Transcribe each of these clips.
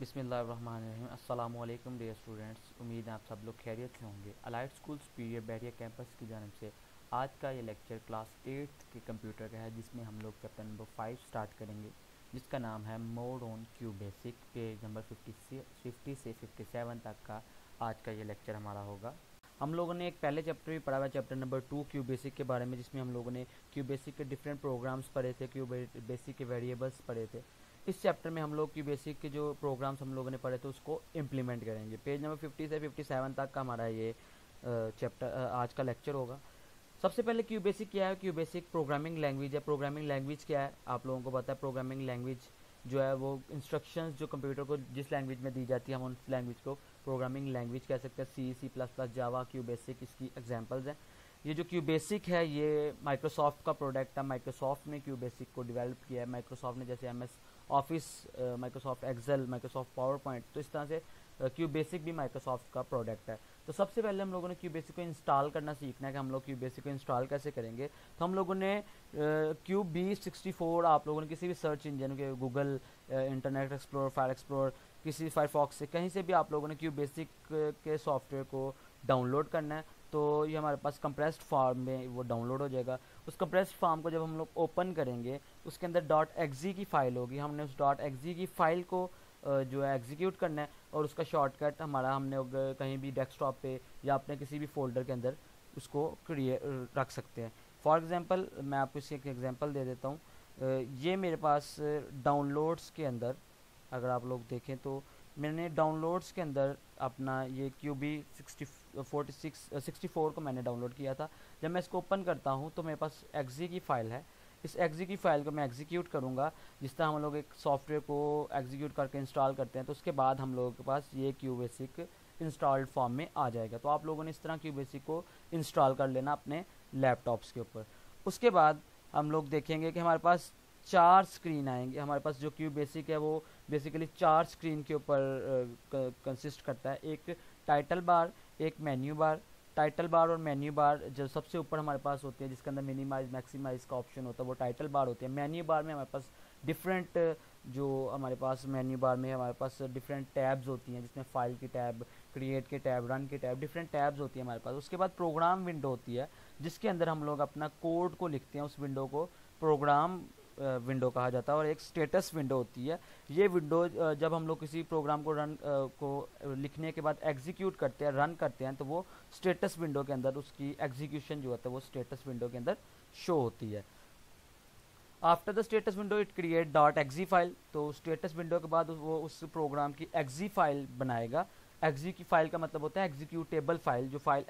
बिस्मिल्लाहिर्रहमानिर्रहीम। अस्सलामुअलैकुम dear students, उम्मीद है आप सब लोग खैरियत से होंगे। Allied school superior Bairia campus की जानिब से आज का ये लेक्चर क्लास 8 के कंप्यूटर का है, जिसमें हम लोग चैप्टर नंबर 5 स्टार्ट करेंगे, जिसका नाम है mode on Q basic. Page number 50 से 57 तक का आज का ये लेक्चर हमारा होगा। हम लोगों ने एक पहले चैप्टर भी पढ़ा हुआ, चैप्टर नंबर 2 क्यू बेसिक के बारे में, जिसमें हम लोगों ने क्यू बेसिक के डिफरेंट प्रोग्राम्स पढ़े थे, क्यू बेसिक के वेरिएबल्स पढ़े थे। इस चैप्टर में हम लोग क्यू बेसिक के जो प्रोग्राम्स हम लोगों ने पढ़े थे उसको इम्प्लीमेंट करेंगे। पेज नंबर 50 से 57 तक का हमारा ये चैप्टर आज का लेक्चर होगा। सबसे पहले क्यू बेसिक क्या है? क्यू बेसिक प्रोग्रामिंग लैंग्वेज है। प्रोग्रामिंग लैंग्वेज क्या है आप लोगों को पता है। प्रोग्रामिंग लैंग्वेज जो है वो इंस्ट्रक्शंस जो कंप्यूटर को जिस लैंग्वेज में दी जाती है, हम उस लैंग्वेज को प्रोग्रामिंग लैंग्वेज कह सकते हैं। C++, जावा, क्यू बेसिक इसकी एग्जांपल्स हैं। ये जो क्यू बेसिक है ये माइक्रोसॉफ्ट का प्रोडक्ट है। माइक्रोसॉफ्ट ने क्यू बेसिक को डेवलप किया है। माइक्रोसॉफ्ट ने जैसे MS Office, Microsoft Excel, Microsoft PowerPoint, तो इस तरह से क्यू बेसिक भी माइक्रोसॉफ्ट का प्रोडक्ट है। तो सबसे पहले हम लोगों ने क्यू बेसिक को इंस्टॉल करना सीखना है कि हम लोग क्यू बेसिक को इंस्टॉल कैसे करेंगे। तो हम लोगों ने QB64, आप लोगों ने किसी भी सर्च इंजन के, Google, internet explorer, fire explorer, किसी फायरफॉक्स से कहीं से भी आप लोगों ने क्यू बेसिक के सॉफ्टवेयर को डाउनलोड करना है। तो ये हमारे पास कंप्रेस्ड फॉर्म में वो डाउनलोड हो जाएगा। उस कंप्रेस्ड फॉर्म को जब हम लोग ओपन करेंगे, उसके अंदर .exe की फ़ाइल होगी। हमने उस .exe की फ़ाइल को जो है एग्जीक्यूट करना है, और उसका शॉर्टकट हमारा हमने कहीं भी डेस्कटॉप पे या अपने किसी भी फोल्डर के अंदर उसको रख सकते हैं। फॉर एग्जांपल मैं आपको इसकी एक एग्जांपल दे देता हूँ। ये मेरे पास डाउनलोड्स के अंदर अगर आप लोग देखें तो मैंने डाउनलोड्स के अंदर अपना ये QB64 को मैंने डाउनलोड किया था। जब मैं इसको ओपन करता हूँ तो मेरे पास exe की फ़ाइल है। इस exe की फ़ाइल को मैं एग्जीक्यूट करूँगा। जिस तरह हम लोग एक सॉफ्टवेयर को एग्जीक्यूट करके इंस्टॉल करते हैं, तो उसके बाद हम लोगों के पास ये क्यू बेसिक इंस्टॉल्ड फॉर्म में आ जाएगा। तो आप लोगों ने इस तरह क्यू बेसिक को इंस्टॉल कर लेना अपने लैपटॉप्स के ऊपर। उसके बाद हम लोग देखेंगे कि हमारे पास 4 स्क्रीन आएंगे। हमारे पास जो क्यू बेसिक है वो बेसिकली 4 स्क्रीन के ऊपर कंसिस्ट करता है। एक टाइटल बार, एक मेन्यू बार। टाइटल बार और मेन्यू बार जो सबसे ऊपर हमारे पास होती है, जिसके अंदर मिनिमाइज मैक्सिमाइज का ऑप्शन होता है, वो टाइटल बार होती है। मेन्यू बार में हमारे पास डिफरेंट जो हमारे पास मेन्यू बार में हमारे पास डिफरेंट टैब्स होती हैं, जिसमें फाइल की टैब, क्रिएट के टैब, रन के टैब, डिफरेंट टैब्स होती है हमारे पास। उसके बाद प्रोग्राम विंडो होती है, जिसके अंदर हम लोग अपना कोड को लिखते हैं। उस विंडो को प्रोग्राम विंडो कहा जाता है। और एक स्टेटस विंडो होती है। ये विंडो जब हम लोग किसी प्रोग्राम को लिखने के बाद एग्जीक्यूट करते हैं, रन करते हैं, तो वो स्टेटस विंडो के अंदर उसकी एग्जीक्यूशन जो होता है वो स्टेटस विंडो के अंदर शो होती है। After the status window it create .exe file. तो स्टेटस विंडो के बाद वो उस प्रोग्राम की exe फाइल बनाएगा। exe की फाइल का मतलब होता है एग्जीक्यूटेबल फाइल, जो फाइल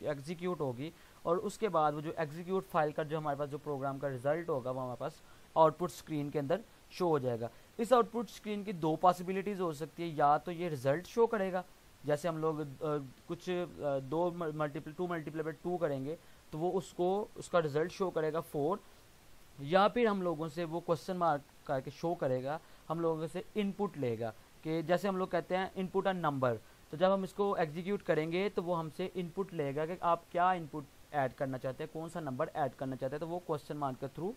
एग्जीक्यूट होगी। और उसके बाद वो जो एग्जीक्यूट फाइल का जो हमारे पास जो प्रोग्राम का रिजल्ट होगा वो हमारे पास आउटपुट स्क्रीन के अंदर शो हो जाएगा। इस आउटपुट स्क्रीन की 2 पॉसिबिलिटीज़ हो सकती है। या तो ये रिजल्ट शो करेगा, जैसे हम लोग कुछ 2 मल्टीप्लाई बाय 2 करेंगे तो वो उसका रिजल्ट शो करेगा 4। या फिर हम लोगों से वो क्वेश्चन मार्क करके शो करेगा, हम लोगों से इनपुट लेगा। कि जैसे हम लोग कहते हैं इनपुट अ नंबर, तो जब हम इसको एग्जीक्यूट करेंगे तो वो हमसे इनपुट लेगा कि आप क्या इनपुट ऐड करना चाहते हैं, कौन सा नंबर ऐड करना चाहते हैं। तो वो क्वेश्चन मार्क के थ्रू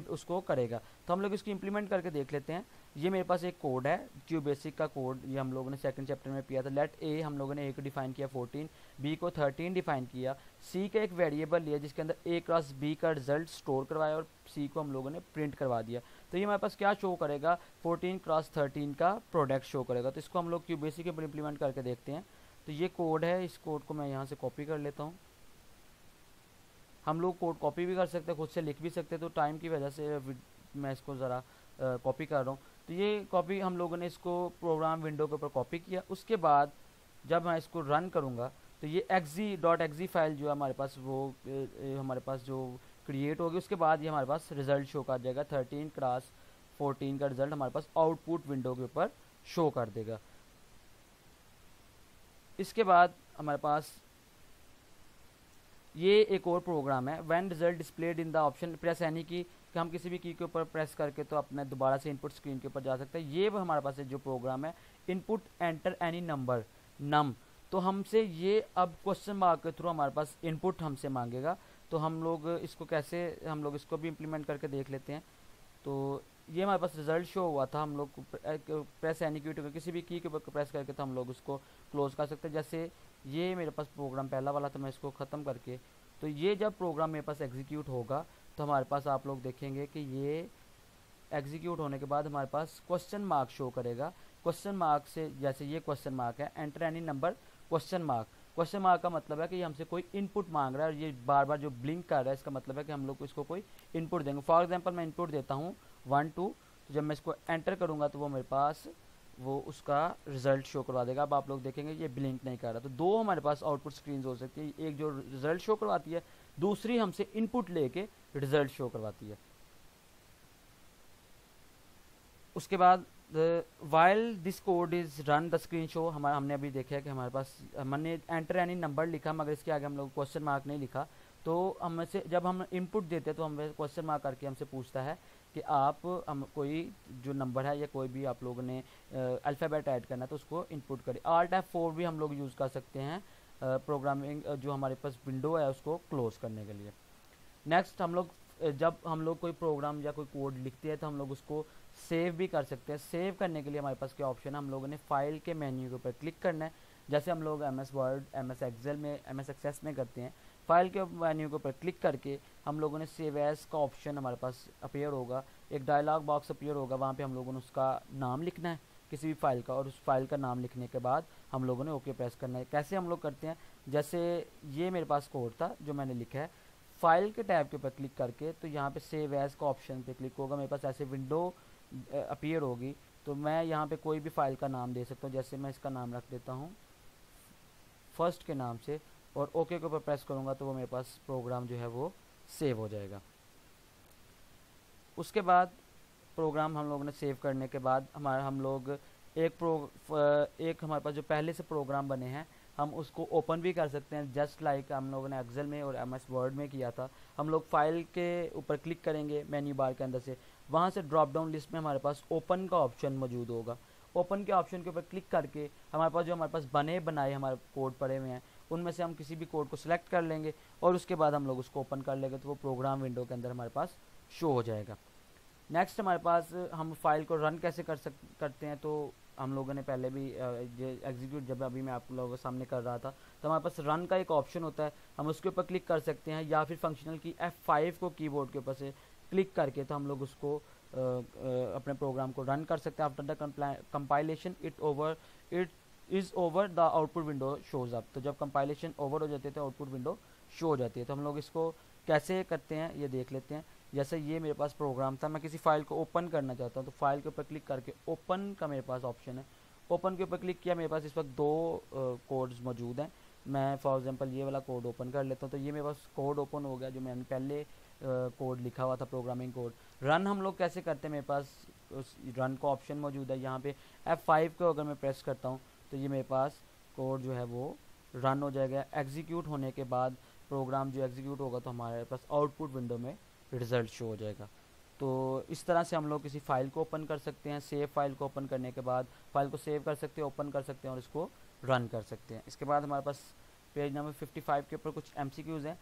उसको करेगा। तो हम लोग इसको इम्प्लीमेंट करके देख लेते हैं। ये मेरे पास एक कोड है, क्यू बेसिक का कोड। ये हम लोगों ने सेकंड चैप्टर में किया था। लेट ए, हम लोगों ने ए को डिफाइन किया 14, बी को 13 डिफाइन किया, सी का एक वेरिएबल लिया जिसके अंदर ए क्रॉस बी का रिजल्ट स्टोर करवाया, और सी को हम लोगों ने प्रिंट करवा दिया। तो ये हमारे पास क्या शो करेगा? 14 क्रॉस 13 का प्रोडक्ट शो करेगा। तो इसको हम लोग क्यू बेसिक के ऊपर इम्प्लीमेंट करके देखते हैं। तो ये कोड है, इस कोड को मैं यहाँ से कॉपी कर लेता हूँ। हम लोग कोड कॉपी भी कर सकते हैं, खुद से लिख भी सकते हैं। तो टाइम की वजह से मैं इसको ज़रा कॉपी कर रहा हूँ। तो ये कॉपी हम लोगों ने इसको प्रोग्राम विंडो के ऊपर कॉपी किया। उसके बाद जब मैं इसको रन करूँगा तो ये .exe फाइल जो है हमारे पास वो हमारे पास जो क्रिएट होगी, उसके बाद ये हमारे पास रिज़ल्ट शो कर जाएगा। 13 क्रॉस 14 का रिज़ल्ट हमारे पास आउटपुट विंडो के ऊपर शो कर देगा। इसके बाद हमारे पास ये एक और प्रोग्राम है, when result displayed in the option press any की, कि हम किसी भी की के ऊपर प्रेस करके तो अपने दोबारा से इनपुट स्क्रीन के ऊपर जा सकते हैं। ये हमारे पास जो प्रोग्राम है, इनपुट एंटर एनी नंबर नम। तो हमसे ये अब क्वेश्चन मार्क के थ्रू हमारे पास इनपुट हमसे मांगेगा। तो हम लोग इसको कैसे, हम लोग इसको भी इम्प्लीमेंट करके देख लेते हैं। तो ये हमारे पास रिजल्ट शो हुआ था, हम लोग प्रेस एनी की किसी भी की के ऊपर प्रेस करके तो हम लोग उसको क्लोज कर सकते हैं। जैसे ये मेरे पास प्रोग्राम पहला वाला था, मैं इसको ख़त्म करके, तो ये जब प्रोग्राम मेरे पास एग्जीक्यूट होगा तो हमारे पास आप लोग देखेंगे कि ये एग्जीक्यूट होने के बाद हमारे पास क्वेश्चन मार्क शो करेगा। क्वेश्चन मार्क से, जैसे ये क्वेश्चन मार्क है, enter any number question mark. Question mark का मतलब है कि ये हमसे कोई इनपुट मांग रहा है, और ये बार बार जो ब्लिंक कर रहा है इसका मतलब है कि हम लोग इसको कोई इनपुट देंगे। फॉर एग्जांपल मैं इनपुट देता हूँ 1 2, तो जब मैं इसको एंटर करूँगा तो वो मेरे पास वो उसका रिजल्ट शो करवा देगा। अब आप लोग देखेंगे ये ब्लिंक नहीं कर रहा। तो दो हमारे पास आउटपुट स्क्रीन हो सकती है, एक जो रिजल्ट शो करवाती है, दूसरी हमसे इनपुट लेके रिजल्ट शो करवाती है। उसके बाद while this code is run the screen show, हमने अभी देखा है कि हमारे पास हमने एंटर एनी नंबर लिखा, मगर इसके आगे हम लोग क्वेश्चन मार्क नहीं लिखा। तो हमसे जब हम इनपुट देते हैं तो हमें क्वेश्चन मार्क करके हमसे पूछता है कि आप हम कोई जो नंबर है या कोई भी आप लोगों ने अल्फ़ाबेट ऐड करना है तो उसको इनपुट करें। Alt F4 भी हम लोग यूज़ कर सकते हैं प्रोग्रामिंग जो हमारे पास विंडो है उसको क्लोज़ करने के लिए। नेक्स्ट हम लोग जब हम लोग कोई प्रोग्राम या कोई कोड लिखते हैं तो हम लोग उसको सेव भी कर सकते हैं। सेव करने के लिए हमारे पास क्या ऑप्शन है, हम लोगों ने फाइल के मेन्यू के ऊपर क्लिक करना है। जैसे हम लोग MS वर्ड, MS एक्सेल में, MS एक्सेस में करते हैं, फाइल के मेन्यू के ऊपर क्लिक करके हम लोगों ने सेव एज का ऑप्शन हमारे पास अपीयर होगा, एक डायलॉग बॉक्स अपीयर होगा, वहाँ पे हम लोगों ने उसका नाम लिखना है किसी भी फाइल का, और उस फाइल का नाम लिखने के बाद हम लोगों ने ओके प्रेस करना है। कैसे हम लोग करते हैं, जैसे ये मेरे पास कोड था जो मैंने लिखा है, फाइल के टैब के ऊपर क्लिक करके तो यहाँ पे सेव एज का ऑप्शन पे क्लिक होगा, मेरे पास ऐसे विंडो अपीयर होगी। तो मैं यहाँ पे कोई भी फाइल का नाम दे सकता हूँ, जैसे मैं इसका नाम रख देता हूँ फर्स्ट के नाम से, और ओके के ऊपर प्रेस करूँगा तो वो मेरे पास प्रोग्राम जो है वो सेव हो जाएगा। उसके बाद प्रोग्राम हम लोगों ने सेव करने के बाद हम लोग एक हमारे पास जो पहले से प्रोग्राम बने हैं हम उसको ओपन भी कर सकते हैं, जस्ट लाइक हम लोगों ने एक्सेल में और MS वर्ड में किया था। हम लोग फाइल के ऊपर क्लिक करेंगे मेन्यू बार के अंदर से, वहाँ से ड्रॉप डाउन लिस्ट में हमारे पास ओपन का ऑप्शन मौजूद होगा। ओपन के ऑप्शन के ऊपर क्लिक करके हमारे पास जो हमारे पास बने बनाए हमारे कोड पड़े हुए हैं उनमें से हम किसी भी कोड को सिलेक्ट कर लेंगे और उसके बाद हम लोग उसको ओपन कर लेंगे तो वो प्रोग्राम विंडो के अंदर हमारे पास शो हो जाएगा। नेक्स्ट हमारे पास हम फाइल को रन कैसे करते हैं, तो हम लोगों ने पहले भी एग्जीक्यूट जब अभी मैं आप लोगों के सामने कर रहा था तो हमारे पास रन का एक ऑप्शन होता है, हम उसके ऊपर क्लिक कर सकते हैं, या फिर फंक्शनल की F5 को कीबोर्ड के ऊपर से क्लिक करके तो हम लोग उसको अपने प्रोग्राम को रन कर सकते हैं। After the compilation it is over the output window shows up, तो जब कंपाइलेशन ओवर हो जाती है तो आउटपुट विंडो शो हो जाती है। तो हम लोग इसको कैसे करते हैं ये देख लेते हैं। जैसे ये मेरे पास प्रोग्राम था, मैं किसी फाइल को ओपन करना चाहता हूँ तो फाइल के ऊपर क्लिक करके ओपन का मेरे पास ऑप्शन है, ओपन के ऊपर क्लिक किया, मेरे पास इस वक्त दो कोड्स मौजूद हैं। मैं फॉर एग्जांपल ये वाला कोड ओपन कर लेता हूँ तो ये मेरे पास कोड ओपन हो गया जो मैंने पहले कोड लिखा हुआ था, प्रोग्रामिंग कोड। रन हम लोग कैसे करते हैं, मेरे पास उस रन का ऑप्शन मौजूद है, यहाँ पे F5 को अगर मैं प्रेस करता हूँ तो ये मेरे पास कोड जो है वो रन हो जाएगा। एग्जीक्यूट होने के बाद प्रोग्राम जो एग्जीक्यूट होगा तो हमारे पास आउटपुट विंडो में रिज़ल्ट शो हो जाएगा। तो इस तरह से हम लोग किसी फाइल को ओपन कर सकते हैं। सेव फाइल को ओपन करने के बाद फाइल को सेव कर सकते हैं, ओपन कर सकते हैं और इसको रन कर सकते हैं। इसके बाद हमारे पास पेज नंबर 55 के ऊपर कुछ MCQs हैं।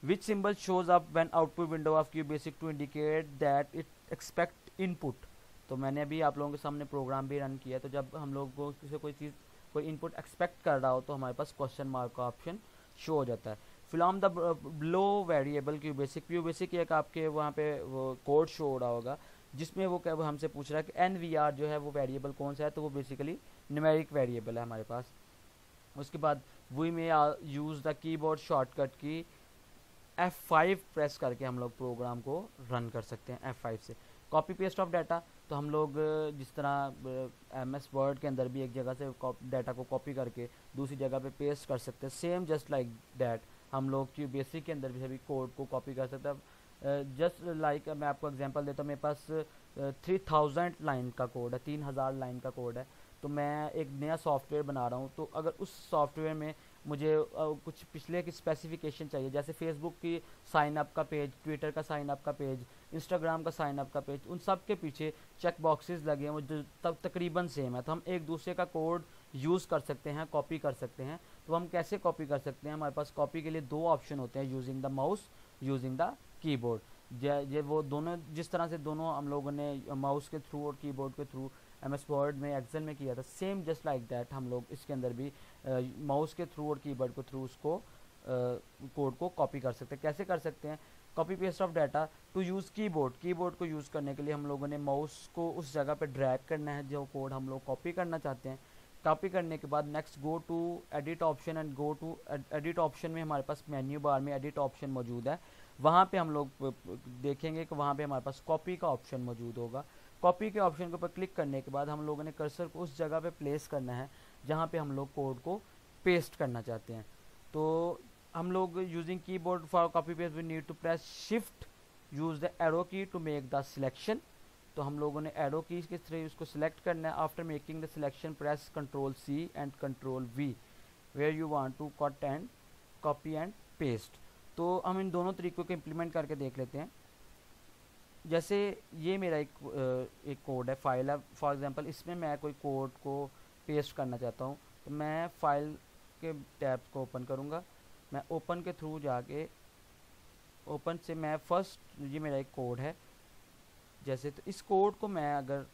Which symbol shows up when output window of QBasic to indicate that it expect input. तो मैंने अभी आप लोगों के सामने प्रोग्राम भी रन किया, तो जब हम लोग को कोई इनपुट एक्सपेक्ट कर रहा हो तो हमारे पास क्वेश्चन मार्क का ऑप्शन शो हो जाता है। फ्रॉम द लो वेरिएबल क्यूबेसिक एक आपके वहाँ पे वो कोड शो हो रहा होगा जिसमें वो हमसे पूछ रहा है कि NVR जो है वो वेरिएबल कौन सा है, तो वो बेसिकली न्यूमेरिक वेरिएबल है हमारे पास। उसके बाद वी में यूज़ द कीबोर्ड शॉर्टकट की F5 प्रेस करके हम लोग प्रोग्राम को रन कर सकते हैं F5 से। कॉपी पेस्ट ऑफ डाटा, तो हम लोग जिस तरह MS वर्ड के अंदर भी एक जगह से डाटा को कॉपी करके दूसरी जगह पे पेस्ट कर सकते हैं, सेम जस्ट लाइक डैट हम लोग QBasic के अंदर भी सभी कोड को कॉपी कर सकते हैं। जस्ट लाइक मैं आपको एग्जांपल देता हूँ, मेरे पास 3000 लाइन का कोड है, 3000 लाइन का कोड है। तो मैं एक नया सॉफ्टवेयर बना रहा हूँ, तो अगर उस सॉफ्टवेयर में मुझे कुछ पिछले की स्पेसिफिकेशन चाहिए, जैसे फेसबुक की साइन अप का पेज, ट्विटर का साइन अप का पेज, इंस्टाग्राम का साइन अप का पेज, उन सब के पीछे चेक बॉक्सेस लगे हैं जो तकरीबन सेम है, तो हम एक दूसरे का कोड यूज़ कर सकते हैं, कॉपी कर सकते हैं। तो हम कैसे कॉपी कर सकते हैं, हमारे पास कॉपी के लिए दो ऑप्शन होते हैं, using the mouse, using the keyboard. ये वो दोनों जिस तरह से दोनों हम लोगों ने माउस के थ्रू और कीबोर्ड के थ्रू MS वर्ड में एक्सेल में किया था, सेम जस्ट लाइक दैट हम लोग इसके अंदर भी माउस के थ्रू और कीबोर्ड के थ्रू उसको कोड को कॉपी कर सकते हैं। कैसे कर सकते हैं? Copy paste of data to use keyboard को यूज़ करने के लिए हम लोगों ने माउस को उस जगह पे ड्रैग करना है जो कोड हम लोग कॉपी करना चाहते हैं। कॉपी करने के बाद next go to edit option and go to edit option में हमारे पास मेन्यू बार में एडिट ऑप्शन मौजूद है। वहाँ पे हम लोग देखेंगे कि वहाँ पे हमारे पास कॉपी का ऑप्शन मौजूद होगा। कॉपी के ऑप्शन के ऊपर क्लिक करने के बाद हम लोगों ने कर्सर को उस जगह पे प्लेस करना है जहाँ पे हम लोग कोड को पेस्ट करना चाहते हैं। तो हम लोग using keyboard for copy paste we need to press shift, use the arrow key to make the selection. तो हम लोगों ने एरो की के थ्रू उसको सिलेक्ट करना है। After making the selection press Ctrl+C and Ctrl+V where you want to cut and copy and paste. तो हम इन दोनों तरीकों को इम्प्लीमेंट करके देख लेते हैं। जैसे ये मेरा एक कोड है, फाइल है फॉर एग्जांपल, इसमें मैं कोई कोड को पेस्ट करना चाहता हूँ। तो मैं फाइल के टैब को ओपन करूँगा। मैं ओपन के थ्रू जाके ओपन से मैं फर्स्ट ये मेरा एक कोड है जैसे, तो इस कोड को मैं अगर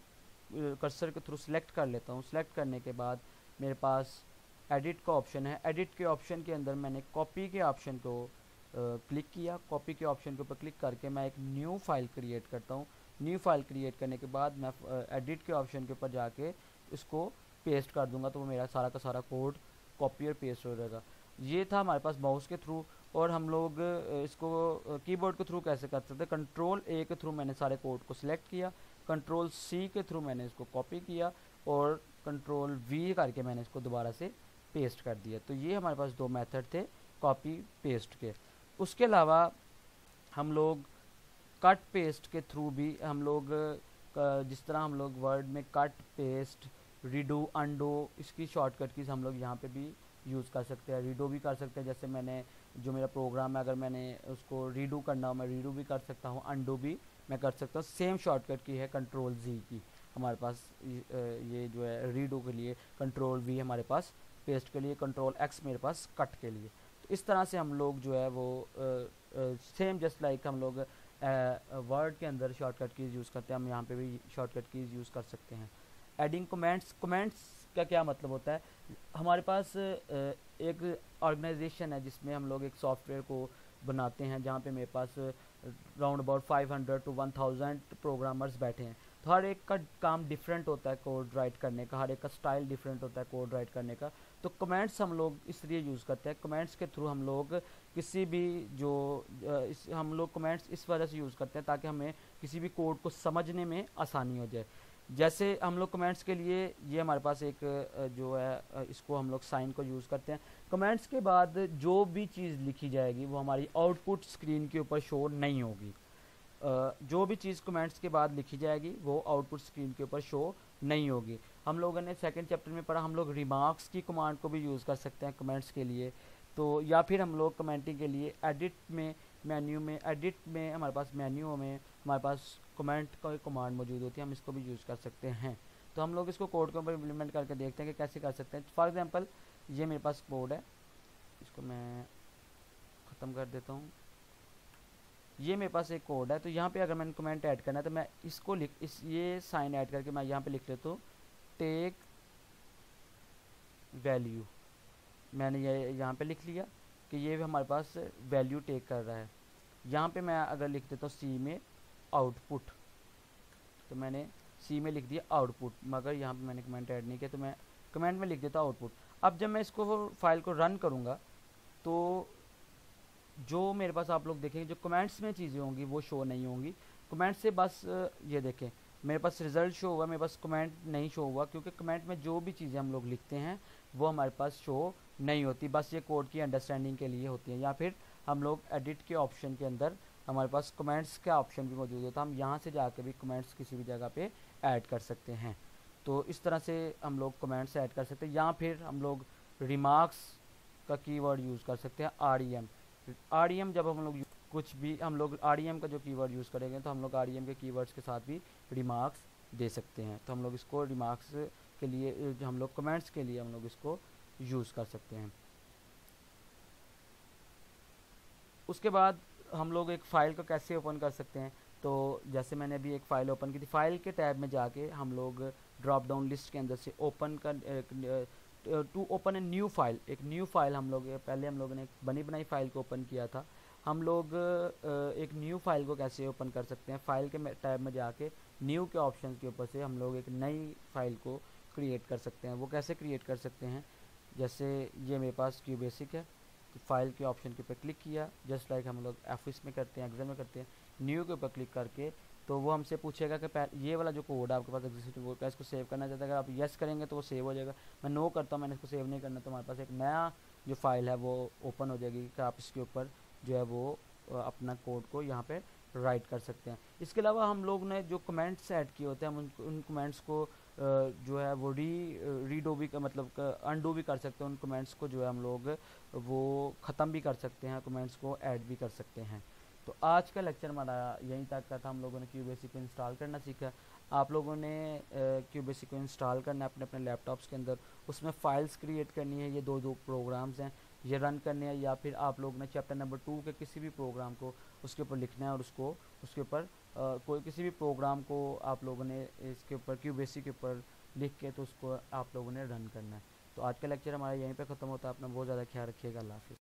कर्सर के थ्रू सिलेक्ट कर लेता हूँ। सिलेक्ट करने के बाद मेरे पास एडिट का ऑप्शन है। एडिट के ऑप्शन के अंदर मैंने कॉपी के ऑप्शन को क्लिक किया। कॉपी के ऑप्शन के ऊपर क्लिक करके मैं एक न्यू फाइल क्रिएट करता हूँ। न्यू फाइल क्रिएट करने के बाद मैं एडिट के ऑप्शन के ऊपर जाके इसको पेस्ट कर दूंगा, तो वो मेरा सारा का सारा कोड कॉपी और पेस्ट हो जाएगा। ये था हमारे पास माउस के थ्रू। और हम लोग इसको कीबोर्ड के थ्रू कैसे कर सकते हैं? Ctrl+A के थ्रू मैंने सारे कोड को सिलेक्ट किया, Ctrl+C के थ्रू मैंने इसको कॉपी किया और Ctrl+V करके मैंने इसको दोबारा से पेस्ट कर दिया। तो ये हमारे पास दो मेथड थे कॉपी पेस्ट के। उसके अलावा हम लोग कट पेस्ट के थ्रू भी हम लोग जिस तरह हम लोग वर्ड में कट पेस्ट रीडू अंडो इसकी शॉर्टकट कीज हम लोग यहाँ पे भी यूज़ कर सकते हैं। रीडो भी कर सकते हैं, जैसे मैंने जो मेरा प्रोग्राम है अगर मैंने उसको रीडू करना हो मैं रीडू भी कर सकता हूँ, अंडो भी मैं कर सकता हूँ। सेम शॉर्टकट की है Ctrl+Z की हमारे पास। ये जो है रीडो के लिए, Ctrl+V हमारे पास पेस्ट के लिए, Ctrl+X मेरे पास कट के लिए। तो इस तरह से हम लोग जो है वो सेम जस्ट लाइक हम लोग वर्ड के अंदर शॉर्टकट कीज़ यूज़ करते हैं, हम यहाँ पे भी शॉर्टकट कीज़ यूज़ कर सकते हैं। एडिंग कमेंट्स का क्या मतलब होता है? हमारे पास एक ऑर्गेनाइजेशन है जिसमें हम लोग एक सॉफ्टवेयर को बनाते हैं जहाँ पे मेरे पास राउंड अबाउट 500 to 1000 प्रोग्रामर्स बैठे हैं। तो हर एक का काम डिफरेंट होता है कोड राइट करने का, हर एक का स्टाइल डिफरेंट होता है कोड राइट करने का। तो कमेंट्स हम लोग इसलिए यूज़ करते हैं। कमेंट्स के थ्रू हम लोग किसी भी जो हम लोग कमेंट्स इस वजह से यूज़ करते हैं ताकि हमें किसी भी कोड को समझने में आसानी हो जाए। जैसे हम लोग कमेंट्स के लिए ये हमारे पास एक जो है इसको हम लोग साइन को यूज़ करते हैं। कमेंट्स के बाद जो भी चीज़ लिखी जाएगी वो हमारी आउटपुट स्क्रीन के ऊपर शो नहीं होगी। जो भी चीज़ कमेंट्स के बाद लिखी जाएगी वो आउटपुट स्क्रीन के ऊपर शो नहीं होगी। हम लोगों ने सेकंड चैप्टर में पढ़ा, हम लोग रिमार्क्स की कमांड को भी यूज़ कर सकते हैं कमेंट्स के लिए। तो या फिर हम लोग कमेंटिंग के लिए एडिट में हमारे पास मेन्यू में हमारे पास कमेंट का कमांड मौजूद होती है, हम इसको भी यूज़ कर सकते हैं। तो हम लोग इसको कोड के ऊपर इम्प्लीमेंट करके देखते हैं कि कैसे कर सकते हैं। फॉर एग्जांपल ये मेरे पास कोड है, इसको मैं ख़त्म कर देता हूँ। ये मेरे पास एक कोड है, तो यहाँ पे अगर मैंने कमेंट ऐड करना है तो मैं इसको ये साइन ऐड करके मैं यहाँ पे लिख लेता हूँ टेक वैल्यू। मैंने ये यहाँ पे लिख लिया कि ये हमारे पास वैल्यू टेक कर रहा है। यहाँ पे मैं अगर लिख देता हूँ सी में आउटपुट, तो मैंने सी में लिख दिया आउटपुट, मगर यहाँ पे मैंने कमेंट ऐड नहीं किया तो मैं कमेंट में लिख देता हूँ आउटपुट। अब जब मैं इसको फाइल को रन करूँगा तो जो मेरे पास आप लोग देखेंगे जो कमेंट्स में चीज़ें होंगी वो शो नहीं होंगी। कमेंट से बस ये देखें मेरे पास रिज़ल्ट शो हुआ, मेरे पास कमेंट नहीं शो हुआ, क्योंकि कमेंट में जो भी चीज़ें हम लोग लिखते हैं वो हमारे पास शो नहीं होती, बस ये कोड की अंडरस्टैंडिंग के लिए होती है। या फिर हम लोग एडिट के ऑप्शन के अंदर हमारे पास कमेंट्स का ऑप्शन भी मौजूद होता है, हम यहाँ से जाकर भी कमेंट्स किसी भी जगह पे ऐड कर सकते हैं। तो इस तरह से हम लोग कमेंट्स ऐड कर सकते हैं। या फिर हम लोग रिमार्क्स का कीवर्ड यूज़ कर सकते हैं, REM। जब हम लोग कुछ भी हम लोग REM का जो कीवर्ड यूज़ करेंगे तो हम लोग REM के कीवर्ड्स के साथ भी रिमार्क्स दे सकते हैं। तो हम लोग इसको रिमार्क्स के लिए जो हम लोग कमेंट्स के लिए हम लोग इसको यूज़ कर सकते हैं। उसके बाद हम लोग एक फ़ाइल को कैसे ओपन कर सकते हैं। तो जैसे मैंने अभी एक फ़ाइल ओपन की थी, फ़ाइल के टैब में जाके हम लोग ड्रॉप डाउन लिस्ट के अंदर से ओपन कर to open a new file, एक न्यू फाइल हम लोग पहले हम लोगों ने एक बनी बनाई फ़ाइल को ओपन किया था। हम लोग एक न्यू फाइल को कैसे ओपन कर सकते हैं, फ़ाइल के टैब में जाके न्यू के ऑप्शन के ऊपर से हम लोग एक नई फ़ाइल को क्रिएट कर सकते हैं। वो कैसे क्रिएट कर सकते हैं, जैसे ये मेरे पास क्यूबेसिक है, तो फाइल के ऑप्शन के ऊपर क्लिक किया, जस्ट लाइक हम लोग ऑफिस में करते हैं, एक्सेल में करते हैं, न्यू के ऊपर क्लिक करके तो वो हमसे पूछेगा कि ये वाला जो कोड है आपके पास एग्जिस्टिंग कोड का, इसको सेव करना चाहता है। अगर आप यस करेंगे तो वो सेव हो जाएगा, मैं नो करता हूँ, मैंने इसको सेव नहीं करना, तो हमारे पास एक नया जो फाइल है वो ओपन हो जाएगी कि आप इसके ऊपर जो है वो अपना कोड को यहाँ पे राइट कर सकते हैं। इसके अलावा हम लोग ने जो कमेंट्स ऐड किए होते हैं, हम उन कमेंट्स को जो है वो रीडो भी मतलब अनडू भी कर सकते हैं। उन कमेंट्स को जो है हम लोग वो ख़त्म भी कर सकते हैं, कमेंट्स को ऐड भी कर सकते हैं। तो आज का लेक्चर हमारा यहीं तक का था। हम लोगों ने क्यूबेसिक को इंस्टॉल करना सीखा। आप लोगों ने क्यूबेसिक को इंस्टॉल करना है अपने अपने लैपटॉप्स के अंदर, उसमें फ़ाइल्स क्रिएट करनी है, ये दो प्रोग्राम्स हैं, ये रन करने हैं, या फिर आप लोग ने चैप्टर नंबर 2 के किसी भी प्रोग्राम को उसके ऊपर लिखना है और उसको उसके ऊपर कोई किसी भी प्रोग्राम को आप लोगों ने इसके ऊपर क्यूबेसिक के ऊपर लिख के तो उसको आप लोगों ने रन करना है। तो आज का लेक्चर हमारा यहीं पे ख़त्म होता है। अपना बहुत ज़्यादा ख्याल रखिएगा। अल्लाह हाफ़िज़।